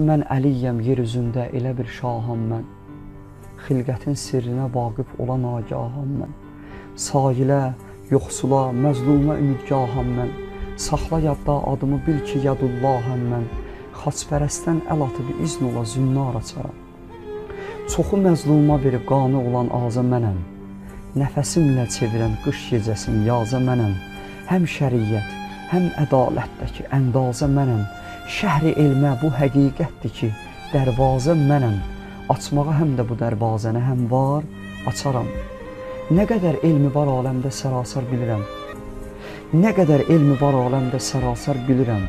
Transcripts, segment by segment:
Mən əliyəm yer üzündə elə bir şaham mən. Xilqətin sirrinə vaqif olan agaham mən. Sahilə, yoxsula, məzluma ümidgaham mən. Saxla yadda adımı bil ki, yadullahəm mən. Xaçpərəstdən əl atıb izn ola zünnar açaram. Çoxu məzluma verib qanı olan ağza mənəm. Nəfəsimlə çevirən qış gecəsini yaza mənəm. Həm şəriyyət, həm ədalətdəki əndazə mənəm. Şəhri elmə bu həqiqətdir ki, dərvazə mənəm. Açmağa həm də bu dərvazəni həm var, açaram. Nə qədər elmi var aləmdə sərasər bilirəm. Nə qədər elmi var aləmdə sərasər bilirəm.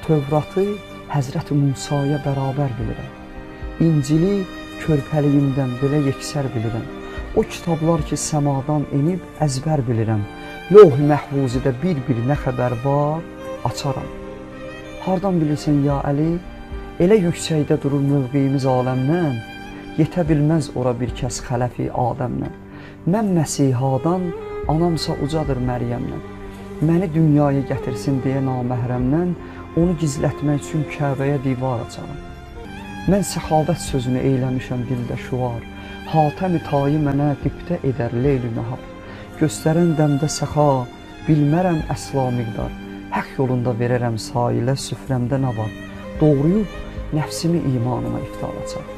Tövratı Həzrəti Musaya bərabər bilirəm. İncili körpəliyimdən belə yeksər bilirəm. O kitablar ki, səmadan enib əzbər bilirəm. Lövh-i məhfuzidə bir-bir nə xəbər var, açaram. Hardan bilirsən ya Əli, elə yüksəkdə durur mövqeyimiz aləmdən, yetə bilməz ora bir kəs xələfi Adəmdən. Mən Məsihadan, anamsa ucadır Məryəmdən. Məni dünyaya gətirsin deyə naməhrəmdən, onu gizlətmək üçün Kəbəyə divar açaram. Mən səxavət sözünü eyləmişəm dildə şuar, Hatəmi tayı mənə qibtə edər leyl-i nəhar. Göstərən dəmdə səxa, bilmərəm əsla miqdar. Haqq yolunda verərəm sahilə, süfrəmdə nə var? Doğruyub nəfsimi imanıma iftar açar.